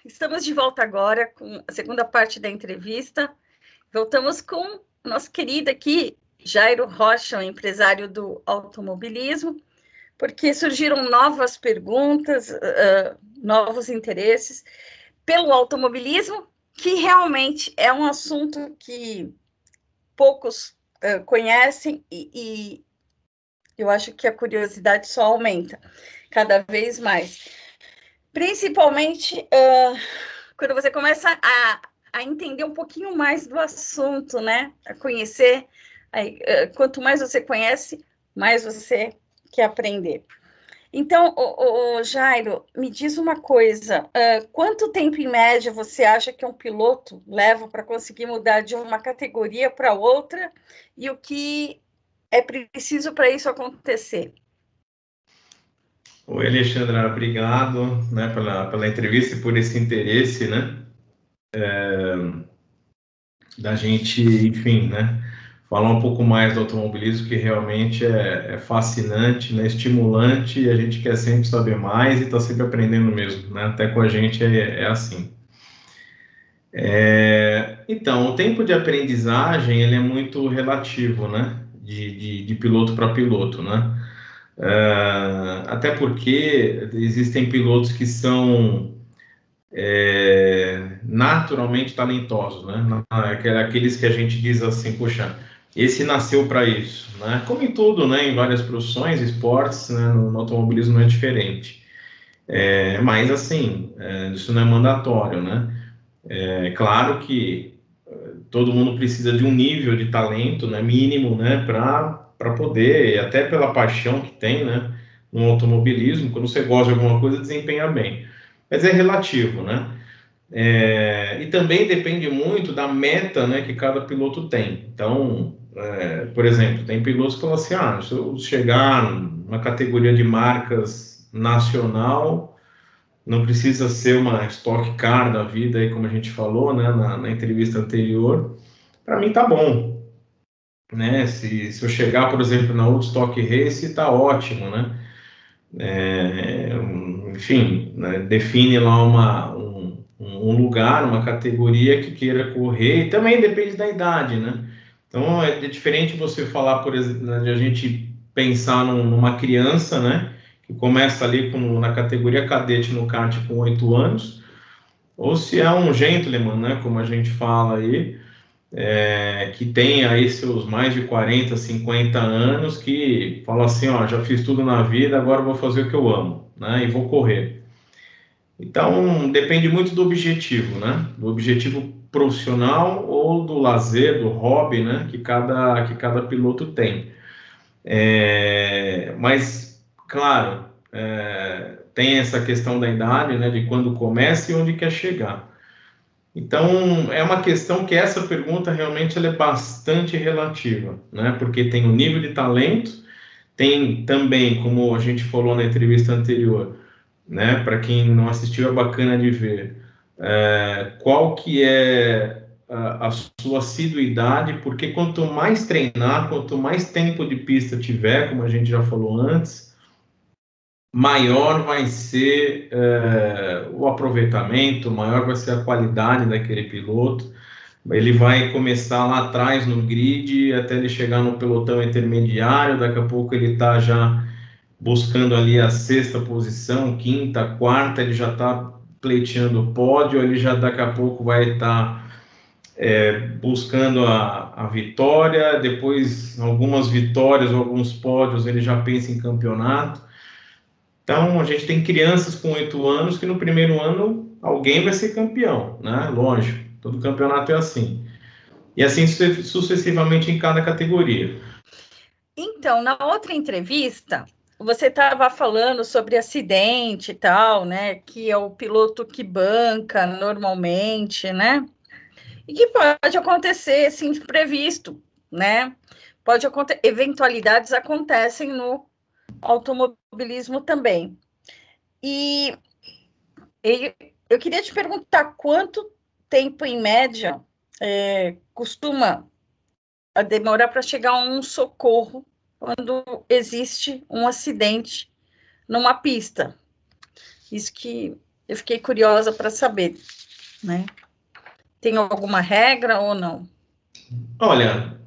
Estamos de volta agora com a segunda parte da entrevista. Voltamos com o nosso querido aqui, Jairo Rocha, um empresário do automobilismo, porque surgiram novas perguntas, novos interesses pelo automobilismo, que realmente é um assunto que poucos conhecem e eu acho que a curiosidade só aumenta cada vez mais. Principalmente quando você começa a entender um pouquinho mais do assunto, né? A conhecer. Quanto mais você conhece, mais você quer aprender. Então, Jairo, me diz uma coisa: quanto tempo em média você acha que um piloto leva para conseguir mudar de uma categoria para outra e o que é preciso para isso acontecer? Oi, Alexandra, obrigado, né, pela entrevista e por esse interesse, né, da gente, enfim, né, falar um pouco mais do automobilismo, que realmente é fascinante, né, estimulante, e a gente quer sempre saber mais e está sempre aprendendo mesmo, né, até com a gente é assim. Então, o tempo de aprendizagem, ele é muito relativo, né, de piloto para piloto, né. Até porque existem pilotos que são naturalmente talentosos, né? Aqueles que a gente diz assim, poxa, esse nasceu para isso, né? Como em tudo, né? Em várias profissões, esportes, né? No automobilismo não é diferente. Mas assim, isso não é mandatório, né? É claro que todo mundo precisa de um nível de talento, né? Mínimo, né? Para poder, e até pela paixão que tem, né? No automobilismo, quando você gosta de alguma coisa, desempenha bem. Mas é relativo, né? E também depende muito da meta, né, que cada piloto tem. Então, por exemplo, tem pilotos que falam assim, se eu chegar na categoria de marcas nacional, não precisa ser uma Stock Car da vida, aí, como a gente falou, né, na entrevista anterior, para mim tá bom. Né? Se eu chegar, por exemplo, na Woodstock Race, tá ótimo, né? Enfim, né, define lá um lugar, uma categoria que queira correr, e também depende da idade, né? Então é diferente você falar, por exemplo, né, de a gente pensar numa criança, né, que começa ali na categoria cadete no kart com 8 anos, ou se é um gentleman, né, como a gente fala aí, que tem aí seus mais de 40, 50 anos, que fala assim, ó, já fiz tudo na vida, agora vou fazer o que eu amo, né, e vou correr. Então, depende muito do objetivo, né, do objetivo profissional ou do lazer, do hobby, né, que cada piloto tem. Mas, claro, tem essa questão da idade, né, de quando começa e onde quer chegar. Então, é uma questão que essa pergunta realmente ela é bastante relativa, né? Porque tem o nível de talento, tem também, como a gente falou na entrevista anterior, né? Para quem não assistiu, é bacana de ver qual que é a sua assiduidade, porque quanto mais treinar, quanto mais tempo de pista tiver, como a gente já falou antes, maior vai ser o aproveitamento, maior vai ser a qualidade daquele piloto. Ele vai começar lá atrás no grid, até ele chegar no pelotão intermediário, daqui a pouco ele está já buscando ali a sexta posição, quinta, quarta, ele já está pleiteando o pódio, ele já daqui a pouco vai estar buscando a vitória, depois algumas vitórias, alguns pódios, ele já pensa em campeonato. Então, a gente tem crianças com 8 anos que no primeiro ano alguém vai ser campeão, né? Lógico, todo campeonato é assim. E assim sucessivamente em cada categoria. Então, na outra entrevista, você estava falando sobre acidente e tal, né? Que é o piloto que banca normalmente, né? E que pode acontecer, assim, imprevisto, né? Pode acontecer, eventualidades acontecem no automobilismo também. E eu queria te perguntar quanto tempo, em média, costuma demorar para chegar a um socorro quando existe um acidente numa pista. Isso que eu fiquei curiosa para saber, né? Tem alguma regra ou não? Olha,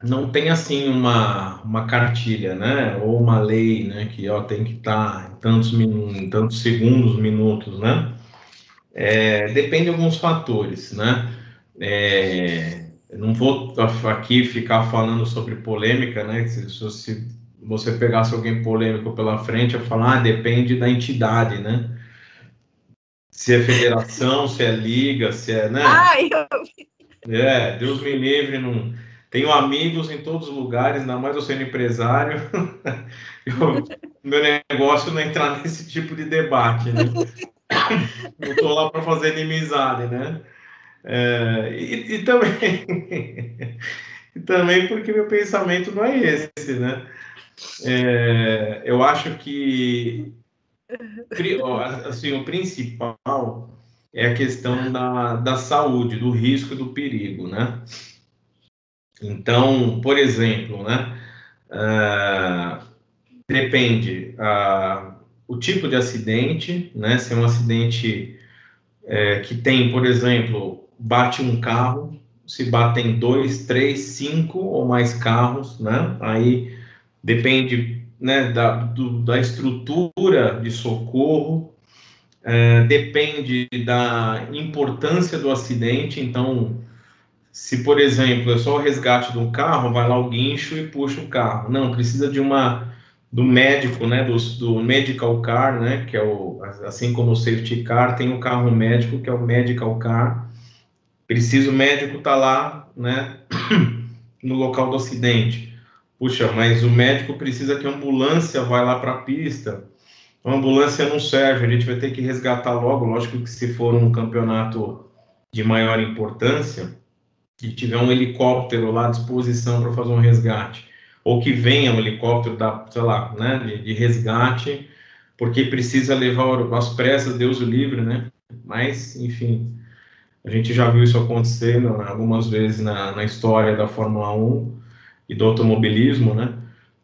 não tem assim uma cartilha, né? Ou uma lei, né? Que ó, tem que estar em tantos segundos, minutos, né? Depende de alguns fatores, né? Eu não vou aqui ficar falando sobre polêmica, né? Se você pegasse alguém polêmico pela frente, eu falar, depende da entidade, né? Se é federação, se é liga, se é, né? Ah, eu... Deus me livre, não. Tenho amigos em todos os lugares, ainda mais eu sendo empresário. Meu negócio não é entrar nesse tipo de debate, né? Não estou lá para fazer inimizade, né? E também, e também porque meu pensamento não é esse, né? Eu acho que assim, o principal é a questão da saúde, do risco e do perigo, né? Então, por exemplo, né? Depende o tipo de acidente, né? Se é um acidente que tem, por exemplo, bate um carro, se batem dois, três, cinco ou mais carros, né? Aí depende, né, da estrutura de socorro, depende da importância do acidente. Então, se, por exemplo, é só o resgate do carro, vai lá o guincho e puxa o carro. Não, precisa do médico, né, do medical car, né, que é assim como o safety car, tem o carro médico, que é o medical car. Precisa o médico estar lá, né, no local do acidente. Puxa, mas o médico precisa que a ambulância vá lá para a pista. A ambulância não serve, a gente vai ter que resgatar logo. Lógico que se for um campeonato de maior importância, que tiver um helicóptero lá à disposição para fazer um resgate, ou que venha um helicóptero sei lá, né, de resgate, porque precisa levar às pressas, Deus o livre, né? Mas, enfim, a gente já viu isso acontecendo algumas vezes na história da Fórmula 1 e do automobilismo, né?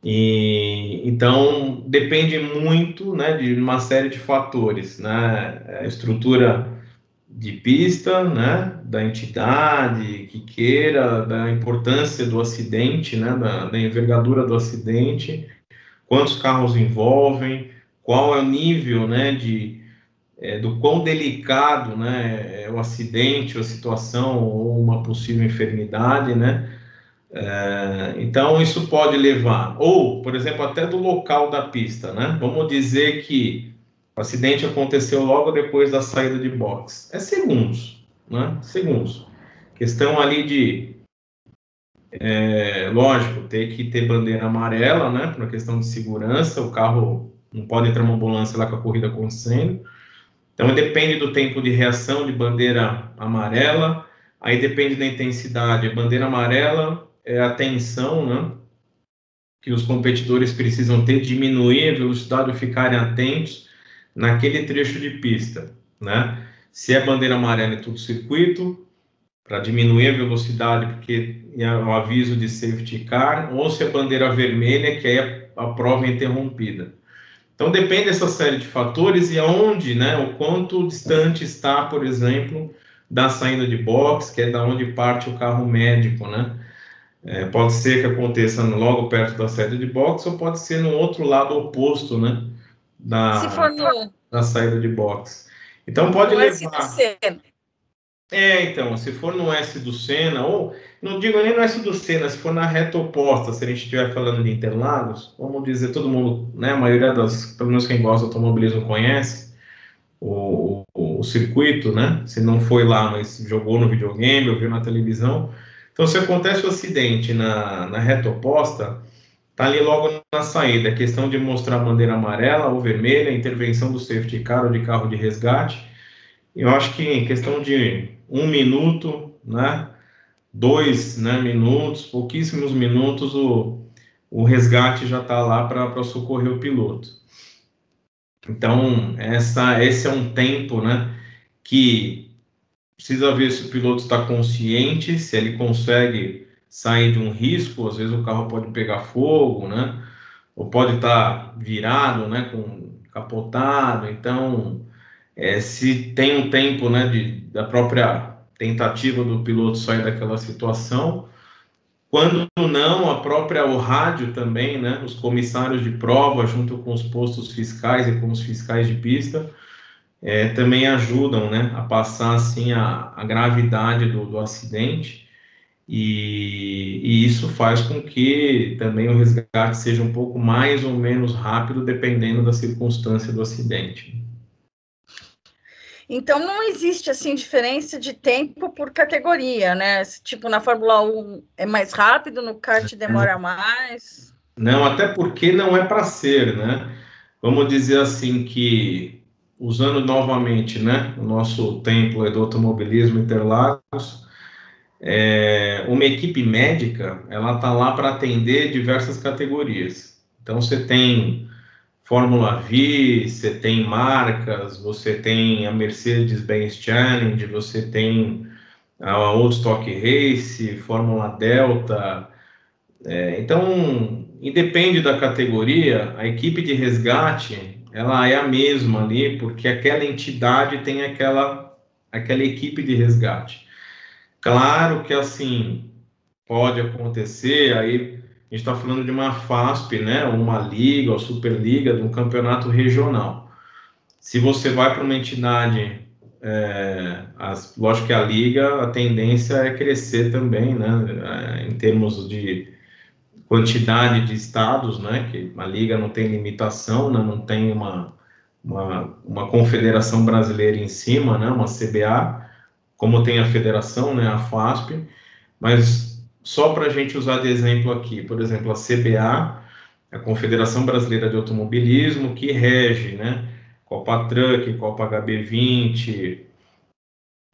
E então depende muito, né, de uma série de fatores, né? A estrutura de pista, né, da entidade que queira, da importância do acidente, né, da envergadura do acidente, quantos carros envolvem, qual é o nível, né, do quão delicado, né, é o acidente, a situação ou uma possível enfermidade, né. Então isso pode levar, ou, por exemplo, até do local da pista, né. Vamos dizer que o acidente aconteceu logo depois da saída de box. É segundos, né? Segundos. Questão ali lógico, ter que ter bandeira amarela, né? Por uma questão de segurança, o carro não pode entrar uma ambulância lá com a corrida acontecendo. Então, depende do tempo de reação de bandeira amarela, aí depende da intensidade. A bandeira amarela é a tensão, né? Que os competidores precisam ter, diminuir a velocidade ou ficarem atentos naquele trecho de pista, né? Se é bandeira amarela é tudo circuito, para diminuir a velocidade, porque é o aviso de safety car, ou se é bandeira vermelha, que aí a prova é interrompida. Então depende dessa série de fatores e aonde, né, o quanto distante está, por exemplo, da saída de box, que é da onde parte o carro médico, né? Pode ser que aconteça logo perto da saída de box, ou pode ser no outro lado oposto, né, Se da, for no, da saída de box. Então pode no S do levar. Senna, Então, se for no S do Senna, ou não digo nem no S do Senna, se for na reta oposta, se a gente estiver falando de Interlagos, vamos dizer, todo mundo, né, a maioria pelo menos quem gosta de automobilismo conhece o circuito, né? Se não foi lá, mas jogou no videogame, ou viu na televisão. Então, se acontece o acidente na reta oposta, tá ali logo na saída, é questão de mostrar a bandeira amarela ou vermelha, intervenção do safety car ou de carro de resgate. Eu acho que em questão de 1 minuto, né, 2, né, minutos, pouquíssimos minutos, o resgate já está lá para socorrer o piloto. Então, esse é um tempo, né, que precisa ver se o piloto está consciente, se ele consegue sair de um risco. Às vezes o carro pode pegar fogo, né, ou pode estar virado, né, capotado. Então, se tem um tempo, né, da própria tentativa do piloto sair daquela situação. Quando não, o rádio também, né, os comissários de prova, junto com os postos fiscais e com os fiscais de pista, também ajudam, né, a passar assim a gravidade do acidente, e isso faz com que também o resgate seja um pouco mais ou menos rápido, dependendo da circunstância do acidente. Então, não existe, assim, diferença de tempo por categoria, né? Tipo, na Fórmula 1 é mais rápido, no kart demora mais. Não, até porque não é para ser, né? Vamos dizer assim que, usando novamente, né, o nosso templo do automobilismo Interlagos, uma equipe médica, ela está lá para atender diversas categorias. Então, você tem Fórmula V, você tem marcas, você tem a Mercedes-Benz Challenge, você tem a Old Stock Race, Fórmula Delta. Então, independe da categoria, a equipe de resgate, ela é a mesma ali, porque aquela entidade tem aquela equipe de resgate. Claro que, assim, pode acontecer, aí a gente está falando de uma FASP, né, ou uma liga, ou superliga, de um campeonato regional. Se você vai para uma entidade, lógico que a liga, a tendência é crescer também, né, em termos de quantidade de estados, né, que a liga não tem limitação, né, não tem uma confederação brasileira em cima, né, uma CBA, como tem a federação, né, a FASP, mas só para a gente usar de exemplo aqui, por exemplo, a CBA, a Confederação Brasileira de Automobilismo, que rege, né, Copa Truck, Copa HB20,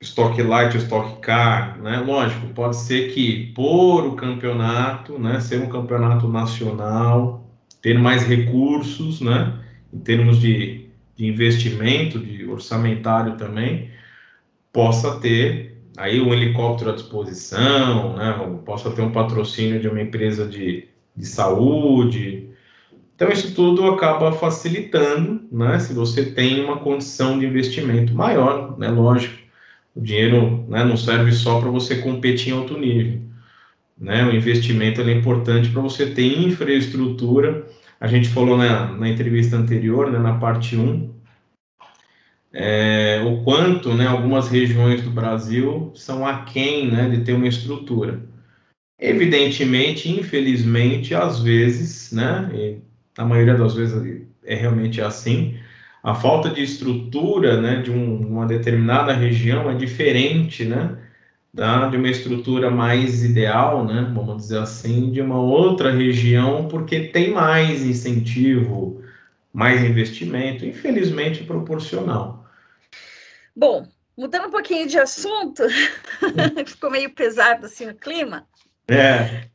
Stock Light, Stock Car, né? Lógico, pode ser que por o campeonato, né, ser um campeonato nacional, ter mais recursos, né, em termos de investimento, de orçamentário também, possa ter aí um helicóptero à disposição, né, possa ter um patrocínio de uma empresa de saúde. Então, isso tudo acaba facilitando, né, se você tem uma condição de investimento maior, né, lógico. O dinheiro, né, não serve só para você competir em alto nível, né? O investimento é importante para você ter infraestrutura. A gente falou na entrevista anterior, né, na parte 1, o quanto, né, algumas regiões do Brasil são aquém, né, de ter uma estrutura. Evidentemente, infelizmente, às vezes, né, e na maioria das vezes é realmente assim, a falta de estrutura, né, de uma determinada região é diferente, né, de uma estrutura mais ideal, né, vamos dizer assim, de uma outra região, porque tem mais incentivo, mais investimento, infelizmente proporcional. Bom, mudando um pouquinho de assunto, ficou meio pesado assim o clima. É.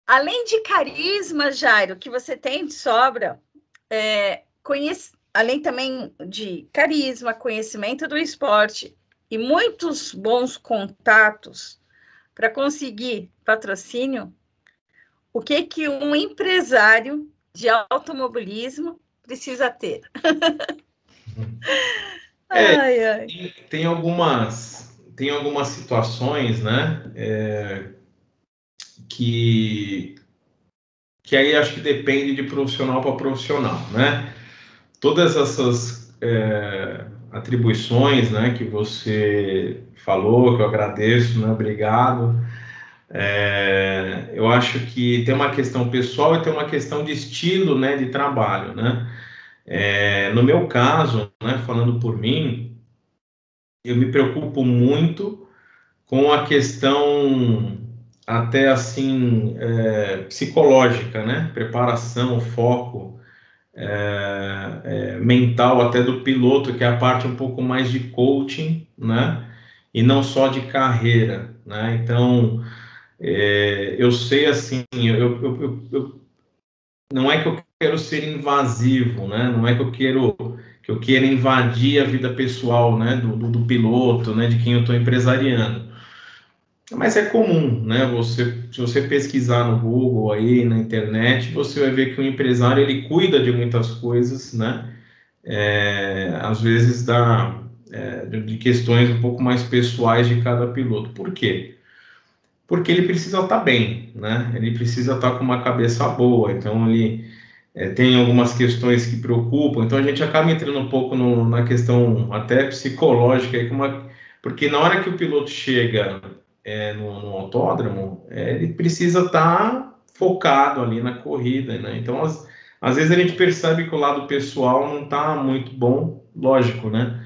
Além de carisma, Jairo, que você tem de sobra, além também de carisma, conhecimento do esporte e muitos bons contatos para conseguir patrocínio, o que um empresário de automobilismo precisa ter? É, Ai, ai. tem algumas situações, né, que, que aí acho que depende de profissional para profissional, né? Todas essas atribuições, né, que você falou, que eu agradeço, né, obrigado. Eu acho que tem uma questão pessoal e tem uma questão de estilo, né, de trabalho, né? No meu caso, né, falando por mim, eu me preocupo muito com a questão até assim psicológica, né? Preparação, foco mental até do piloto, que é a parte um pouco mais de coaching, né? E não só de carreira, né? Então, eu sei assim, não é que eu quero ser invasivo, né? Não é que eu queira invadir a vida pessoal, né? Do piloto, né? De quem eu estou empresariando. Mas é comum, né? Se você pesquisar no Google aí, na internet, você vai ver que o empresário ele cuida de muitas coisas, né? às vezes de questões um pouco mais pessoais de cada piloto. Por quê? Porque ele precisa estar bem, né? Ele precisa estar com uma cabeça boa, então ele tem algumas questões que preocupam, então a gente acaba entrando um pouco na questão até psicológica, porque na hora que o piloto chega no autódromo, ele precisa estar focado ali na corrida, né? Então, às vezes a gente percebe que o lado pessoal não está muito bom, lógico, né?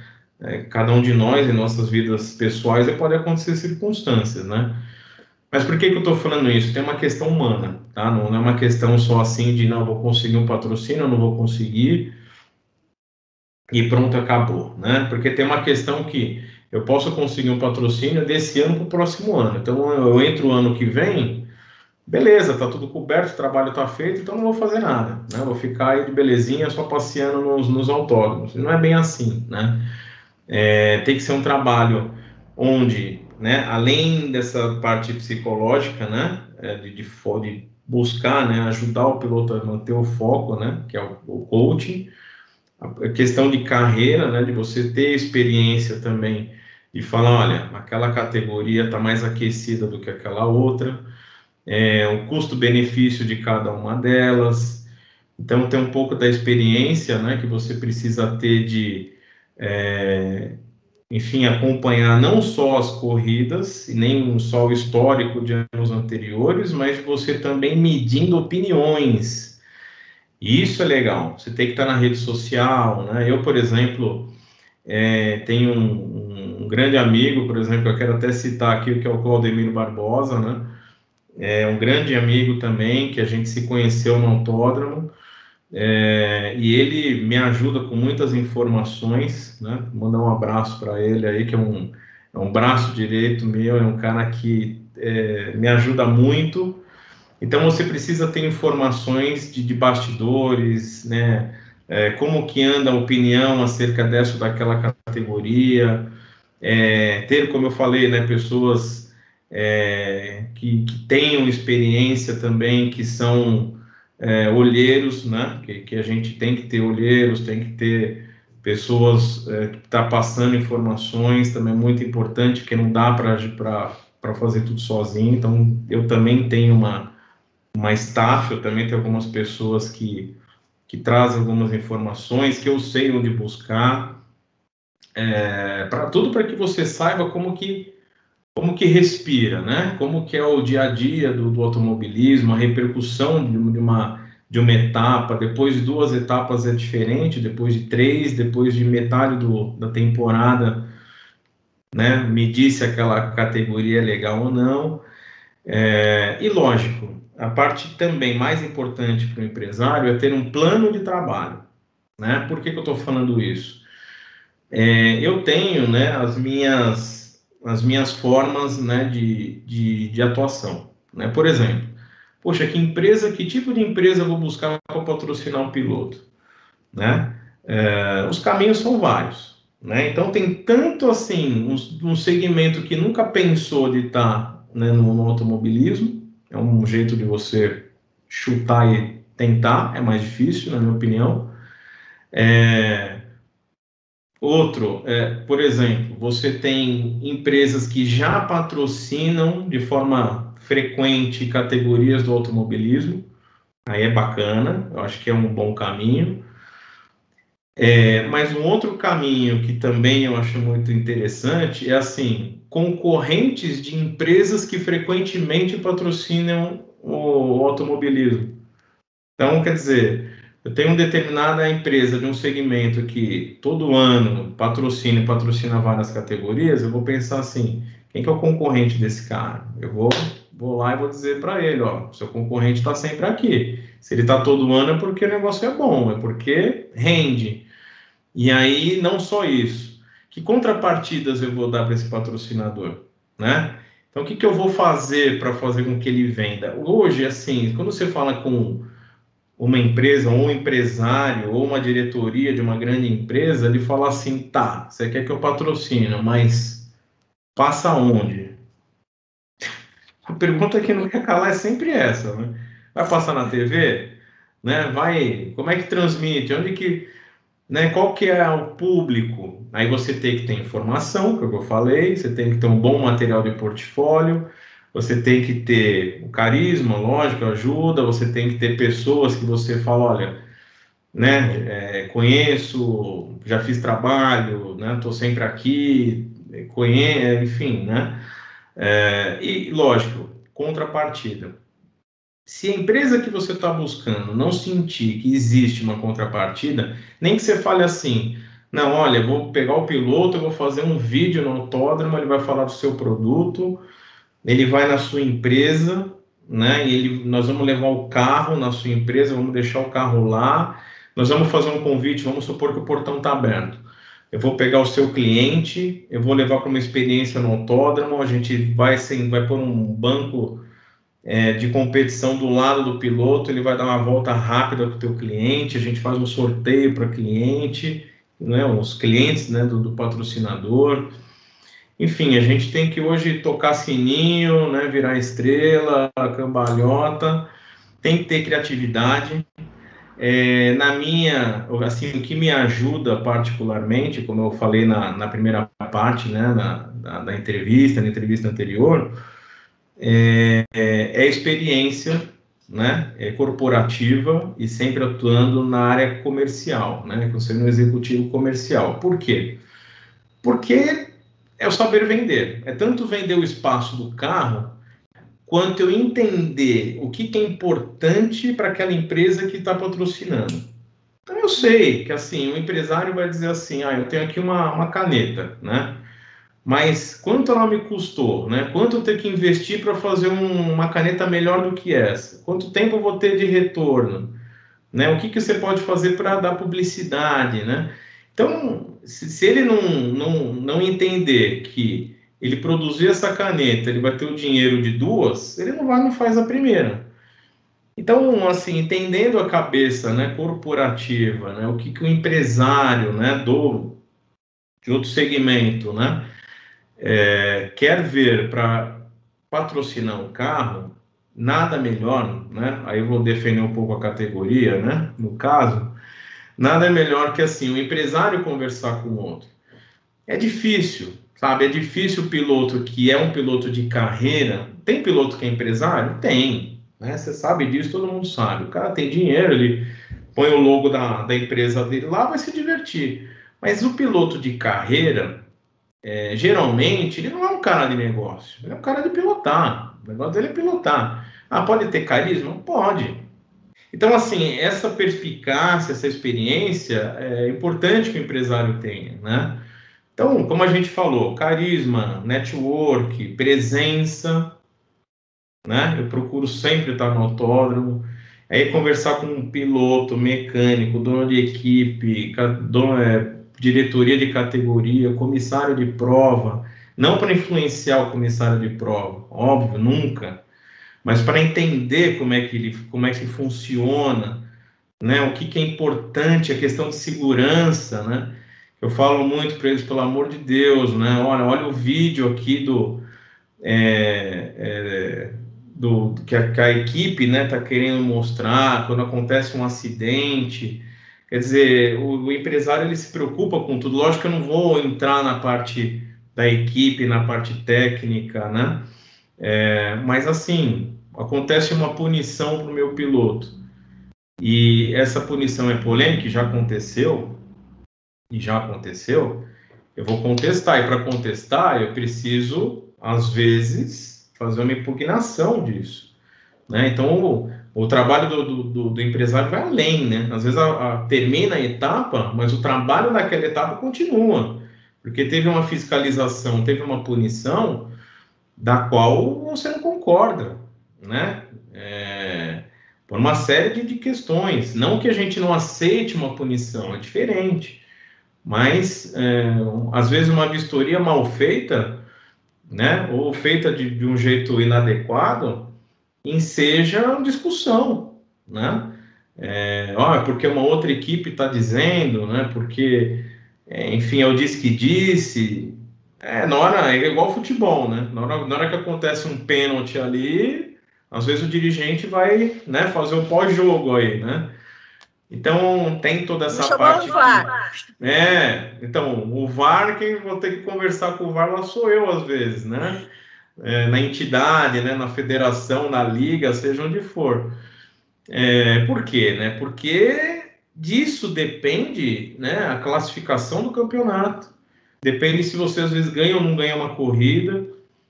Cada um de nós, em nossas vidas pessoais, pode acontecer circunstâncias, né? Mas por que que eu estou falando isso? Tem uma questão humana, tá? Não é uma questão só assim de não vou conseguir um patrocínio, não vou conseguir e pronto, acabou, né? Porque tem uma questão que eu posso conseguir um patrocínio desse ano para o próximo ano. Então eu entro o ano que vem, beleza, tá tudo coberto, o trabalho tá feito, então não vou fazer nada, né? Vou ficar aí de belezinha só passeando nos autódromos. Não é bem assim, né? Tem que ser um trabalho onde, né, além dessa parte psicológica, né, de buscar, né, ajudar o piloto a manter o foco, né, que é o coaching, a questão de carreira, né, de você ter experiência também e falar, olha, aquela categoria está mais aquecida do que aquela outra, o custo-benefício de cada uma delas. Então, tem um pouco da experiência, né, que você precisa ter é, enfim, acompanhar não só as corridas, e nem só o histórico de anos anteriores, mas você também medindo opiniões. E isso é legal. Você tem que estar na rede social, né? Eu, por exemplo, tenho um grande amigo, por exemplo, eu quero até citar aqui, que é o Claudemiro Barbosa, né? É um grande amigo também, que a gente se conheceu no autódromo, e ele me ajuda com muitas informações, né? Vou mandar um abraço para ele aí, que é um braço direito meu, é um cara que me ajuda muito. Então você precisa ter informações de bastidores, né? Como que anda a opinião acerca dessa ou daquela categoria, ter, como eu falei, né, pessoas que tenham experiência também, que são olheiros, né, que a gente tem que ter olheiros, tem que ter pessoas que estão passando informações, também é muito importante, que não dá para fazer tudo sozinho, então eu também tenho uma staff, eu também tenho algumas pessoas que trazem algumas informações, que eu sei onde buscar, para tudo para que você saiba como que respira, né? Como que é o dia a dia do automobilismo, a repercussão de uma etapa, depois de duas etapas é diferente, depois de três, depois de metade da temporada, né? Medir se aquela categoria é legal ou não. E lógico, a parte também mais importante para o empresário é ter um plano de trabalho, né? Por que que eu estou falando isso? Eu tenho, né, as minhas formas, né, de atuação, né? Por exemplo, poxa, que tipo de empresa eu vou buscar para patrocinar um piloto, né? Os caminhos são vários, né? Então tem tanto assim um segmento que nunca pensou de estar, né, no automobilismo, é um jeito de você chutar e tentar, é mais difícil, na minha opinião. Outro, por exemplo, você tem empresas que já patrocinam de forma frequente categorias do automobilismo, aí é bacana, eu acho que é um bom caminho. Mas um outro caminho que também eu acho muito interessante é assim, concorrentes de empresas que frequentemente patrocinam o automobilismo. Então, quer dizer, eu tenho uma determinada empresa de um segmento que todo ano patrocina várias categorias, eu vou pensar assim, quem que é o concorrente desse cara? Vou lá e vou dizer para ele, ó, seu concorrente está sempre aqui. Se ele está todo ano é porque o negócio é bom, é porque rende. E aí, não só isso, que contrapartidas eu vou dar para esse patrocinador, né? Então, o que que eu vou fazer para fazer com que ele venda? Hoje, assim, quando você fala com uma empresa, ou um empresário, ou uma diretoria de uma grande empresa, ele fala assim, tá, você quer que eu patrocine, mas passa onde? A pergunta que não quer calar é sempre essa, né? Vai passar na TV? Né? Como é que transmite? Onde que... né? Qual que é o público? Aí você tem que ter informação, que eu falei, você tem que ter um bom material de portfólio, você tem que ter o carisma, lógico, ajuda, você tem que ter pessoas que você fala, olha, né, conheço, já fiz trabalho, né, estou sempre aqui, conheço, enfim, né? E, lógico, contrapartida. Se a empresa que você está buscando não sentir que existe uma contrapartida, nem que você fale assim, não, olha, eu vou pegar o piloto, eu vou fazer um vídeo no autódromo, ele vai falar do seu produto, ele vai na sua empresa, né? Nós vamos levar o carro na sua empresa, vamos deixar o carro lá, nós vamos fazer um convite, vamos supor que o portão está aberto. Eu vou pegar o seu cliente, eu vou levar para uma experiência no autódromo, a gente vai pôr um banco de competição do lado do piloto, ele vai dar uma volta rápida com o teu cliente, a gente faz um sorteio para cliente, né, os clientes, né, do patrocinador. Enfim, a gente tem que hoje tocar sininho, né, virar estrela, cambalhota, tem que ter criatividade. Na minha, assim, o que me ajuda particularmente, como eu falei na primeira parte, né, na entrevista, na entrevista anterior, é experiência, né, corporativa e sempre atuando na área comercial, né, sendo um executivo comercial. Por quê? Porque é o saber vender. É tanto vender o espaço do carro, quanto eu entender o que é importante para aquela empresa que está patrocinando. Então eu sei que assim, o empresário vai dizer assim, eu tenho aqui uma caneta, né? Mas quanto ela me custou, né? Quanto eu tenho que investir para fazer uma caneta melhor do que essa? Quanto tempo eu vou ter de retorno? Né? O que você pode fazer para dar publicidade, né? Então, se ele não entender que ele produzir essa caneta, ele vai ter o dinheiro de duas, ele não faz a primeira. Então, assim, entendendo a cabeça, né, corporativa, né, o que o empresário, né, de outro segmento, né, quer ver para patrocinar um carro, nada melhor, né? Aí eu vou defender um pouco a categoria, né? No caso, nada é melhor que assim, o empresário conversar com o outro. É difícil, sabe? É difícil o piloto que é um piloto de carreira. Tem piloto que é empresário? Tem, né? Você sabe disso, todo mundo sabe. O cara tem dinheiro, ele põe o logo da empresa dele lá, vai se divertir. Mas o piloto de carreira, geralmente, ele não é um cara de negócio, ele é um cara de pilotar. O negócio dele é pilotar. Ah, pode ter carisma? Pode. Então, assim, essa perspicácia, essa experiência é importante que o empresário tenha, né? Então, como a gente falou, carisma, network, presença, né? Eu procuro sempre estar no autódromo, aí conversar com um piloto, mecânico, dono de equipe, diretoria de categoria, comissário de prova, não para influenciar o comissário de prova, óbvio, nunca, mas para entender como é que funciona, né? O que é importante, a questão de segurança, né? Eu falo muito para eles, pelo amor de Deus, né? Olha o vídeo aqui do que a equipe, né, está querendo mostrar quando acontece um acidente. Quer dizer, o empresário ele se preocupa com tudo. Lógico que eu não vou entrar na parte da equipe, na parte técnica, né? Mas assim, acontece uma punição para o meu piloto e essa punição é polêmica, e já aconteceu, eu vou contestar. E para contestar, eu preciso, às vezes, fazer uma impugnação disso, né? Então, o trabalho do empresário vai além, né? Às vezes, termina a etapa, mas o trabalho daquela etapa continua, porque teve uma fiscalização, teve uma punição da qual você não concorda, né? Por uma série de questões. Não que a gente não aceite uma punição, é diferente. Mas, às vezes, uma vistoria mal feita, né, ou feita de um jeito inadequado, enseja discussão, né? Porque uma outra equipe está dizendo, né? Porque, enfim, eu disse que disse. É igual futebol, né? Na hora que acontece um pênalti ali, às vezes o dirigente vai, né, fazer o pós-jogo aí, né? Então, tem toda Não essa chamou parte o VAR. então, o VAR, quem vou ter que conversar com o VAR lá sou eu, às vezes, né? Na entidade, né? Na federação, na liga, seja onde for. Por quê, né? Porque disso depende, né, a classificação do campeonato. Depende se você, às vezes, ganha ou não ganha uma corrida,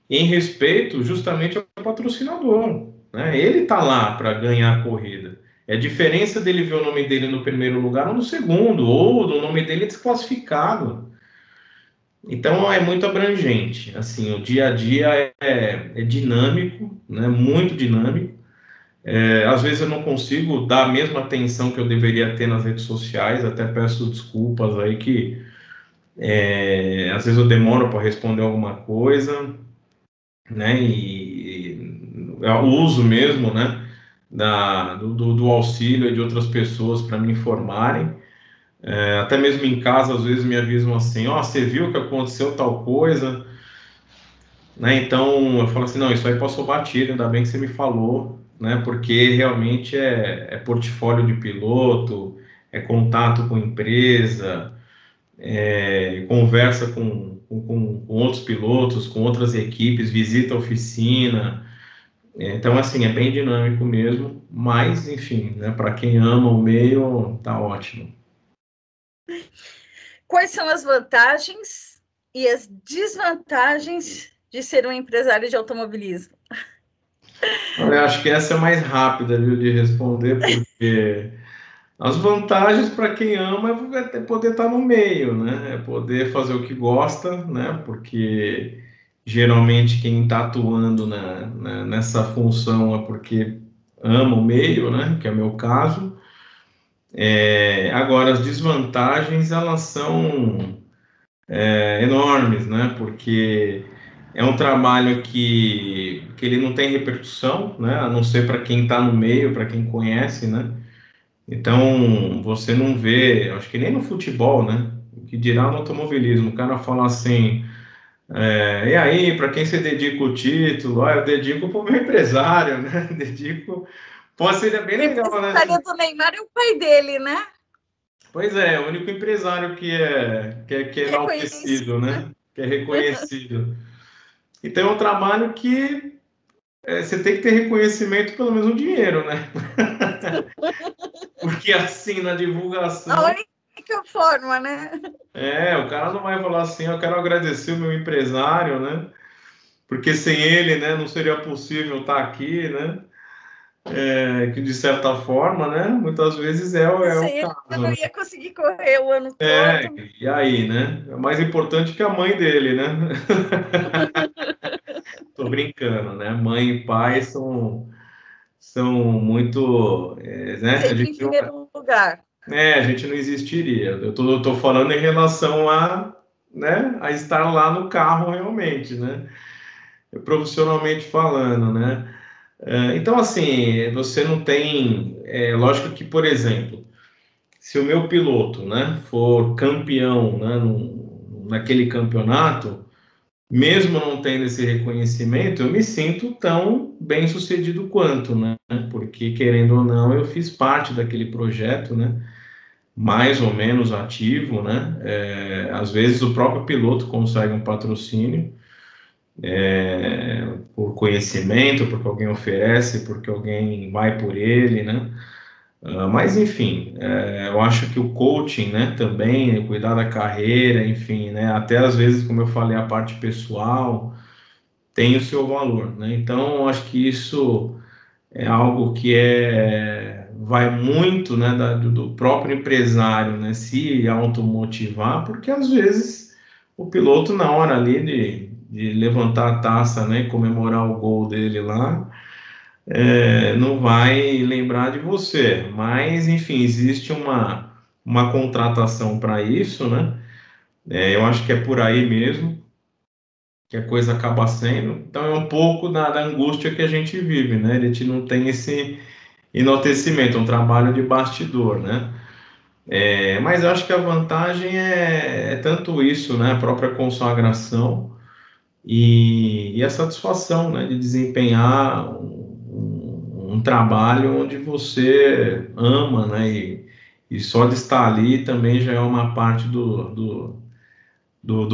em respeito justamente ao patrocinador, né? Ele está lá para ganhar a corrida. É a diferença dele ver o nome dele no primeiro lugar ou no segundo, ou do nome dele desclassificado. Então é muito abrangente. Assim, o dia a dia é dinâmico, né? Muito dinâmico. Às vezes eu não consigo dar a mesma atenção que eu deveria ter nas redes sociais. Até peço desculpas aí que às vezes eu demoro para responder alguma coisa, né? E eu uso mesmo, né? Do auxílio de outras pessoas para me informarem. Até mesmo em casa, às vezes me avisam assim: ó, você viu que aconteceu tal coisa, né? Então eu falo assim: não, isso aí passou batido, ainda bem que você me falou, né? Porque realmente é portfólio de piloto, é contato com empresa, conversa com outros pilotos, com outras equipes, visita a oficina. Então, assim, é bem dinâmico mesmo, mas, enfim, né, para quem ama o meio, tá ótimo. Quais são as vantagens e as desvantagens de ser um empresário de automobilismo? Olha, acho que essa é mais rápida, viu, de responder, porque as vantagens para quem ama é poder estar no meio, né? É poder fazer o que gosta, né? Porque geralmente quem está atuando nessa função é porque ama o meio, né? Que é o meu caso. Agora, as desvantagens, elas são enormes, né? Porque é um trabalho que ele não tem repercussão, né? A não ser para quem está no meio, para quem conhece, né? Então, você não vê, acho que nem no futebol, né? O que dirá no automobilismo. O cara fala assim, e aí, para quem você dedica o título? Ah, eu dedico para o meu empresário, né? Dedico. Pô, seria bem O legal, né? empresário do Neymar é o pai dele, né? Pois é o único empresário que é enaltecido, Reconhecido. né? Que é reconhecido. Então, é um trabalho que você tem que ter reconhecimento, pelo menos um dinheiro, né? Porque assim, na A divulgação, única forma, né? o cara não vai falar assim, eu quero agradecer o meu empresário, né? Porque sem ele, né, não seria possível estar aqui, né? Que de certa forma, né, muitas vezes é o Sem ele, eu caso, não né? ia conseguir correr o ano todo. E aí, né? É mais importante que a mãe dele, né? Tô brincando, né? Mãe e pai são muito, né? Sempre em primeiro lugar. A gente não existiria. Eu tô falando em relação né, a estar lá no carro realmente, né? Profissionalmente falando, né? Então, assim, você não tem. Lógico que, por exemplo, se o meu piloto, né, for campeão, né, naquele campeonato, mesmo não tendo esse reconhecimento, eu me sinto tão bem sucedido quanto, né? Porque, querendo ou não, eu fiz parte daquele projeto, né? Mais ou menos ativo, né? Às vezes o próprio piloto consegue um patrocínio por conhecimento, porque alguém oferece, porque alguém vai por ele, né? Mas enfim, eu acho que o coaching, né, também, cuidar da carreira, enfim, né, até às vezes, como eu falei, a parte pessoal tem o seu valor, né? Então, eu acho que isso é algo que vai muito, né, do próprio empresário, né, se automotivar, porque às vezes o piloto na hora ali de levantar a taça, né, e comemorar o gol dele lá, não vai lembrar de você, mas enfim, existe uma contratação para isso, né? Eu acho que é por aí mesmo que a coisa acaba sendo. Então é um pouco da angústia que a gente vive, né? A gente não tem esse enaltecimento, um trabalho de bastidor, né? Mas eu acho que a vantagem é tanto isso, né? A própria consagração e a satisfação, né? De desempenhar um trabalho onde você ama, né? E só de estar ali também já é uma parte do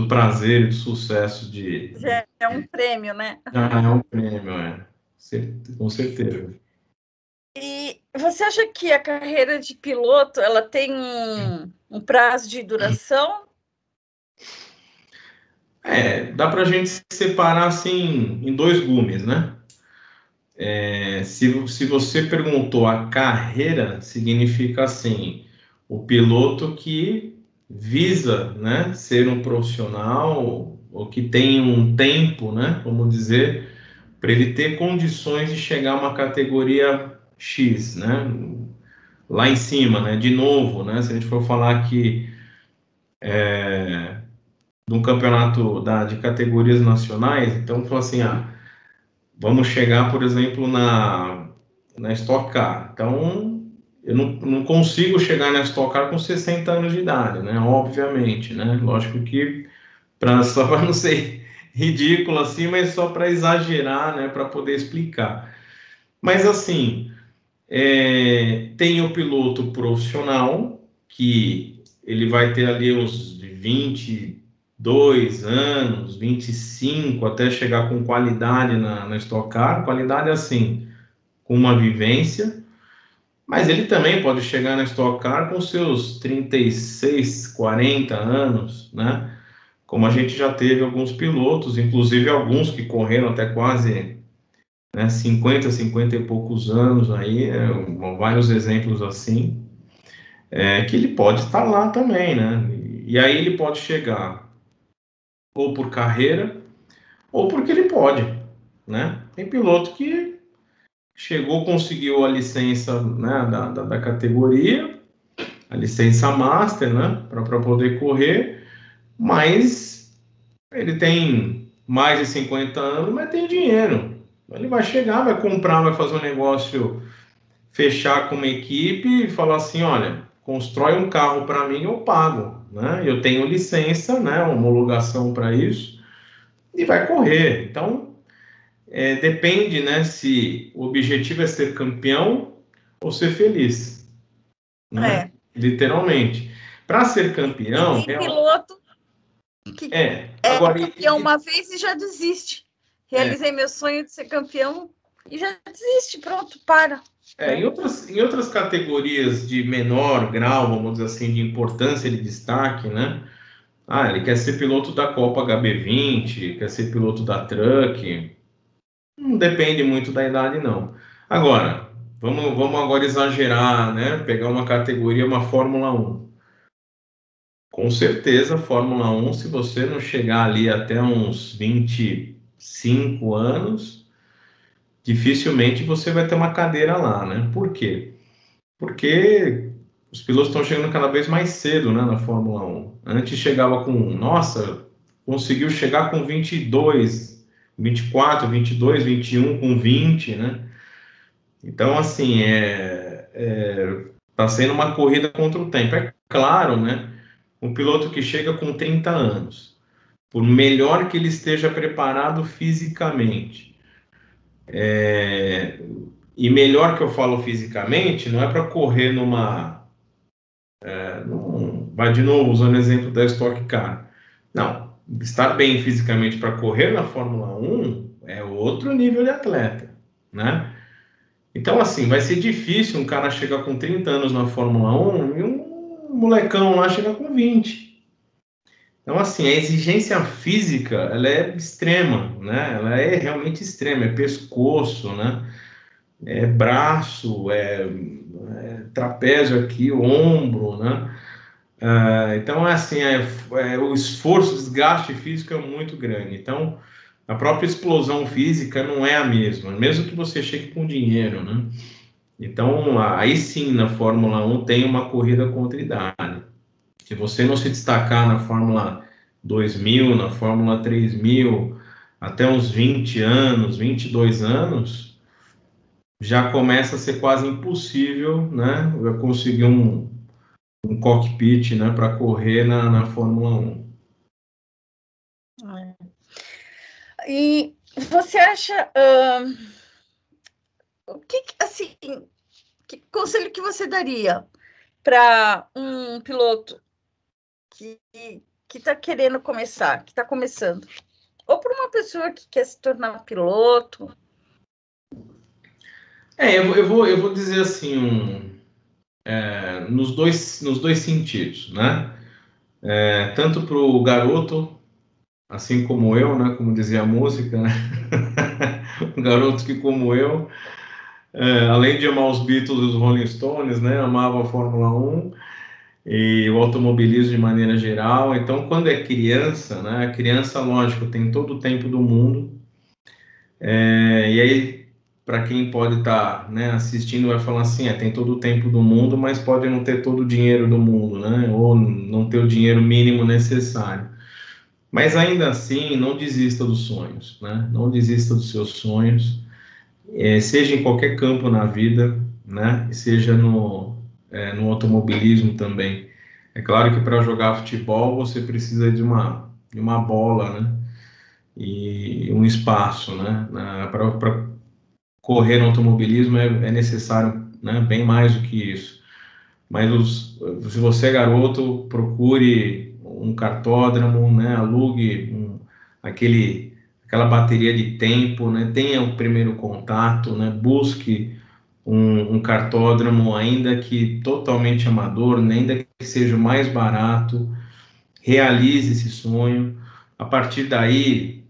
prazer e do sucesso Já é um prêmio, né? já é um prêmio, com certeza. E você acha que a carreira de piloto ela tem um prazo de duração? Dá para a gente separar assim em dois gumes, né? Se você perguntou a carreira, significa assim, o piloto que visa, né, ser um profissional ou que tem um tempo, né, vamos dizer, para ele ter condições de chegar a uma categoria X, né, lá em cima, né, de novo, né, se a gente for falar aqui de um campeonato de categorias nacionais, então, fala assim, vamos chegar, por exemplo, na Stock Car. Então, eu não consigo chegar na Stock Car com 60 anos de idade, né? Obviamente, né? Lógico que só para não ser ridículo assim, mas só para exagerar, né? Para poder explicar. Mas assim, tem o piloto profissional que ele vai ter ali uns 22 anos, 25, até chegar com qualidade na Stock Car. Qualidade assim, com uma vivência, mas ele também pode chegar na Stock Car com seus 36, 40 anos, né? Como a gente já teve alguns pilotos, inclusive alguns que correram até quase, né, 50 e poucos anos aí, vários exemplos assim, que ele pode estar lá também, né? E aí ele pode chegar ou por carreira ou porque ele pode, né? Tem piloto que chegou, conseguiu a licença, né, da categoria, a licença master, né, para poder correr, mas ele tem mais de 50 anos, mas tem dinheiro. Ele vai chegar, vai comprar, vai fazer um negócio, fechar com uma equipe e falar assim, olha, constrói um carro para mim, eu pago, né? Eu tenho licença, né, homologação para isso e vai correr. Então, depende, né, se o objetivo é ser campeão ou ser feliz, né? É. Literalmente. Para ser E campeão, tem piloto que é agora, campeão uma vez e já desiste. Realizei meu sonho de ser campeão e já desiste, pronto, para. em outras categorias de menor grau, vamos dizer assim, de importância, de destaque, né? Ele quer ser piloto da Copa HB20, quer ser piloto da Truck. Não depende muito da idade, não. Agora, vamos agora exagerar, né? Pegar uma categoria, uma Fórmula 1. Com certeza, Fórmula 1, se você não chegar ali até uns 25 anos, dificilmente você vai ter uma cadeira lá, né? Por quê? Porque os pilotos estão chegando cada vez mais cedo, né, na Fórmula 1. Antes chegava com, nossa, conseguiu chegar com 22, 24, 22, 21, com 20, né? Então, assim, tá sendo uma corrida contra o tempo. É claro, né? Um piloto que chega com 30 anos, por melhor que ele esteja preparado fisicamente, e melhor que eu falo fisicamente, não é para correr vai de novo usando o exemplo da Stock Car. Não, estar bem fisicamente para correr na Fórmula 1 é outro nível de atleta, né? Então, assim, vai ser difícil um cara chegar com 30 anos na Fórmula 1 e um molecão lá chegar com 20. Então, assim, a exigência física, ela é extrema, né? Ela é realmente extrema, é pescoço, né? É braço, trapézio aqui, ombro, né? Então, assim, o esforço, o desgaste físico é muito grande. Então, a própria explosão física não é a mesma, mesmo que você chegue com dinheiro, né? Então, aí sim, na Fórmula 1 tem uma corrida contra a idade. Se você não se destacar na Fórmula 2000, na Fórmula 3000, até uns 20 anos, 22 anos, já começa a ser quase impossível, né? Conseguir um cockpit, né, para correr na Fórmula 1. E você acha o que assim, que conselho que você daria para um piloto que está querendo começar, que está começando, ou para uma pessoa que quer se tornar piloto? Eu vou dizer assim, nos dois sentidos, né? Tanto para o garoto, assim como eu, né? Como dizia a música, né? Um garoto que, como eu, além de amar os Beatles e os Rolling Stones, né? Amava a Fórmula 1 e o automobilismo de maneira geral. Então, quando é criança, né? A criança, lógico, tem todo o tempo do mundo. E aí, para quem pode estar, né, assistindo, vai falar assim, tem todo o tempo do mundo, mas pode não ter todo o dinheiro do mundo, né? Ou não ter o dinheiro mínimo necessário. Mas ainda assim, não desista dos sonhos, né? Não desista dos seus sonhos, seja em qualquer campo na vida, né? Seja no automobilismo também. É claro que para jogar futebol você precisa de uma bola, né? E um espaço, né? Para correr no automobilismo é necessário, né? Bem mais do que isso. Mas se você é garoto, procure um cartódromo, né? Alugue aquela bateria de tempo, né? Tenha o primeiro contato, né? Busque um cartódromo, ainda que totalmente amador, né? Ainda que seja o mais barato, realize esse sonho. A partir daí,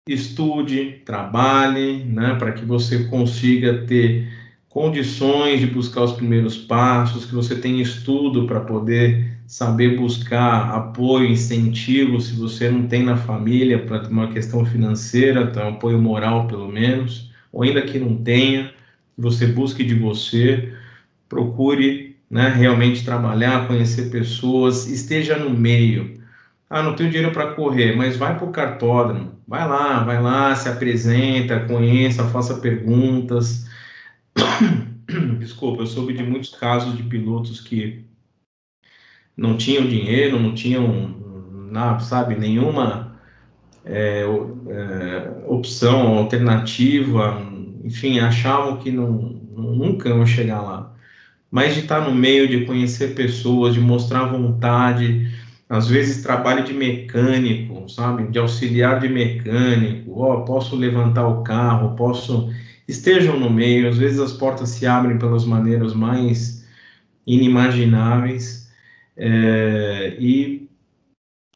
estude, trabalhe, né? Para que você consiga ter condições de buscar os primeiros passos, que você tenha estudo para poder saber buscar apoio, incentivo, se você não tem na família, para uma questão financeira, então, apoio moral pelo menos, ou ainda que não tenha, que você busque de você, procure, né, realmente trabalhar, conhecer pessoas, esteja no meio. Não tenho dinheiro para correr, mas vai para o cartódromo, vai lá, se apresenta, conheça, faça perguntas. Desculpa, eu soube de muitos casos de pilotos que não tinham dinheiro, não tinham, sabe, nenhuma opção, alternativa, enfim, achavam que nunca iam chegar lá. Mas de estar no meio, de conhecer pessoas, de mostrar vontade, às vezes trabalho de mecânico, sabe, de auxiliar de mecânico, posso levantar o carro, estejam no meio, às vezes as portas se abrem pelas maneiras mais inimagináveis, e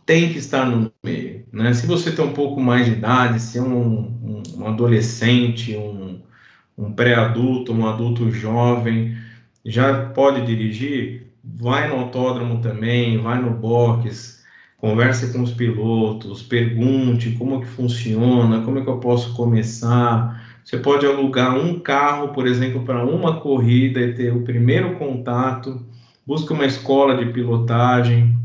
tem que estar no meio, né? Se você tem um pouco mais de idade, se é um adolescente, um pré-adulto, um adulto jovem, já pode dirigir, vai no autódromo também, vai no box, converse com os pilotos, pergunte como que funciona, como é que eu posso começar. Você pode alugar um carro, por exemplo, para uma corrida e ter o primeiro contato. Busque uma escola de pilotagem.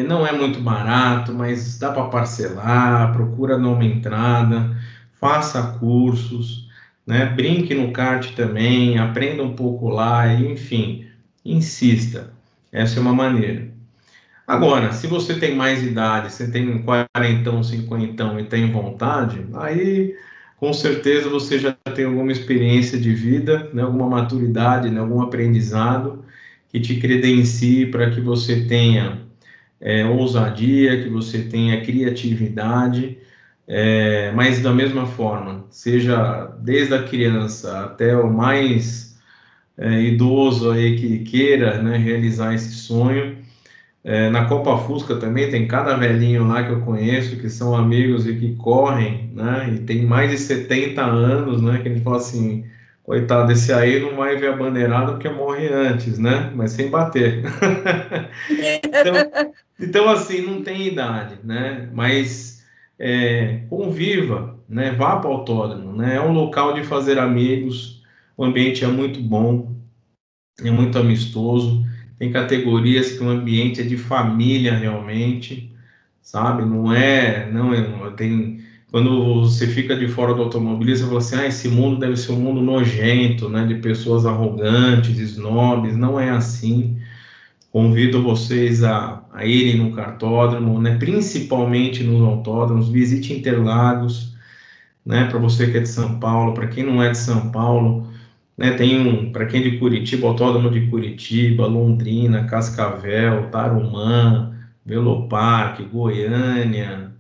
Não é muito barato, mas dá para parcelar. Procura numa entrada, faça cursos, né? Brinque no kart também, aprenda um pouco lá, enfim, insista. Essa é uma maneira. Agora, se você tem mais idade, você tem 40, 50 e tem vontade, aí com certeza você já tem alguma experiência de vida, né? Alguma maturidade, né? Algum aprendizado que te credencie para que você tenha ousadia, que você tenha criatividade, mas da mesma forma, seja desde a criança até o mais idoso aí que queira, né, realizar esse sonho. Na Copa Fusca também tem cada velhinho lá que eu conheço, que são amigos e que correm, né, e tem mais de 70 anos, né, que a gente fala assim, coitado, esse aí não vai ver a bandeirada porque morre antes, né, mas sem bater. Então, assim, não tem idade, né? Mas conviva, né? Vá para o autódromo, né? É um local de fazer amigos, o ambiente é muito bom, é muito amistoso, tem categorias que o ambiente é de família realmente, sabe? Tem... Quando você fica de fora do automobilismo, você fala assim, esse mundo deve ser um mundo nojento, né? De pessoas arrogantes, snobs, não é assim. Convido vocês a irem no cartódromo, né? Principalmente nos autódromos, visite Interlagos, né? Para você que é de São Paulo, para quem não é de São Paulo, né? Tem para quem é de Curitiba, Autódromo de Curitiba, Londrina, Cascavel, Tarumã, Velopark, Goiânia,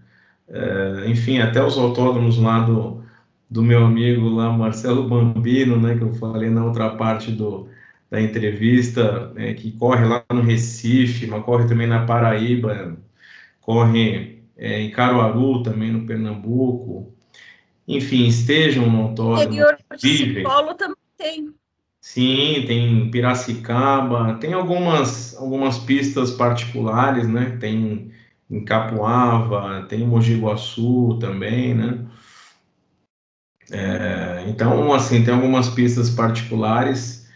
enfim, até os autódromos lá do meu amigo lá, Marcelo Bambino, né, que eu falei na outra parte da entrevista, que corre lá no Recife, mas corre também na Paraíba, corre em Caruaru, também no Pernambuco. Enfim, estejam no autódromo, Interior de São vivem. Paulo também tem. Sim, tem Piracicaba, tem algumas pistas particulares, né? Tem em Capuava, tem em Mogi Guaçu também, né? Então, assim, tem algumas pistas particulares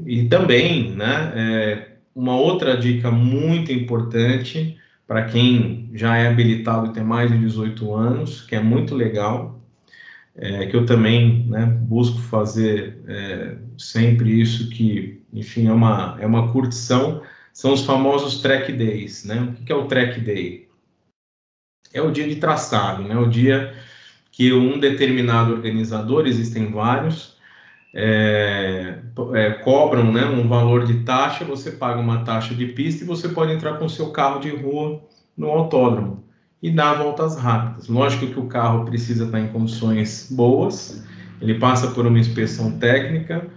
e também, né? Uma outra dica muito importante para quem já é habilitado e tem mais de 18 anos, que é muito legal, que eu também, né, busco fazer sempre isso, que, enfim, é uma curtição, são os famosos track days, né? O que é o track day? É o dia de traçado, né? O dia que um determinado organizador, existem vários, cobram, né, um valor de taxa, você paga uma taxa de pista e você pode entrar com o seu carro de rua no autódromo e dar voltas rápidas. Lógico que o carro precisa estar em condições boas, ele passa por uma inspeção técnica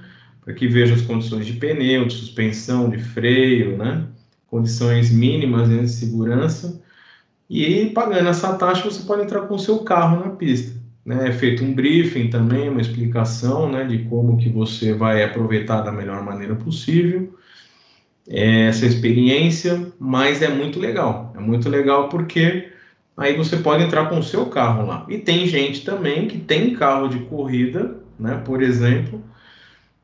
para que veja as condições de pneu, de suspensão, de freio, né, condições mínimas, né, de segurança, e pagando essa taxa você pode entrar com o seu carro na pista. Né? É feito um briefing também, uma explicação, né, de como que você vai aproveitar da melhor maneira possível essa experiência, mas é muito legal porque aí você pode entrar com o seu carro lá. E tem gente também que tem carro de corrida, né, por exemplo,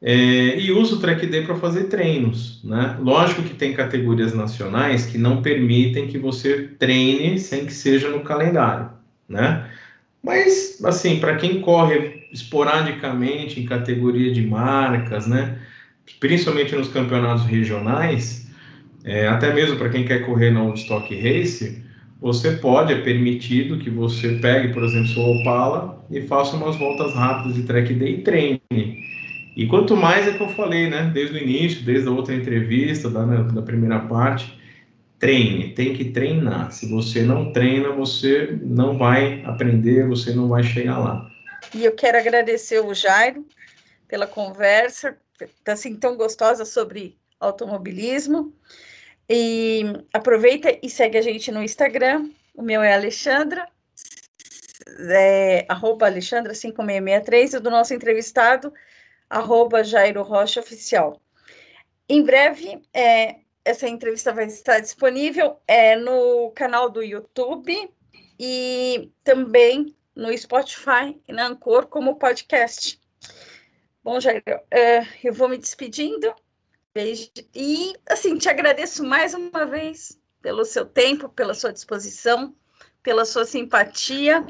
e usa o track day para fazer treinos, né? Lógico que tem categorias nacionais que não permitem que você treine sem que seja no calendário, né? Mas, assim, para quem corre esporadicamente em categoria de marcas, né? Principalmente nos campeonatos regionais, até mesmo para quem quer correr na Old Stock Race, você pode, é permitido que você pegue, por exemplo, seu Opala e faça umas voltas rápidas de track day e treine. E quanto mais é que eu falei, né? Desde o início, desde a outra entrevista, da primeira parte, treine, tem que treinar. Se você não treina, você não vai aprender, você não vai chegar lá. E eu quero agradecer o Jairo pela conversa, assim, tão gostosa sobre automobilismo. E aproveita e segue a gente no Instagram. O meu é Alexandra, @Alexandra5663, e o do nosso entrevistado, @Jairo Rocha Oficial. Em breve, essa entrevista vai estar disponível no canal do YouTube e também no Spotify e na Anchor como podcast. Bom, Jairo, eu vou me despedindo. Beijo. E, assim, te agradeço mais uma vez pelo seu tempo, pela sua disposição, pela sua simpatia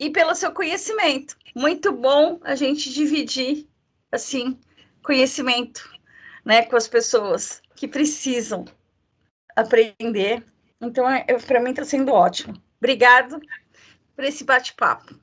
e pelo seu conhecimento. Muito bom a gente dividir, assim, conhecimento, né, com as pessoas que precisam aprender. Então, para mim está sendo ótimo. Obrigado por esse bate-papo.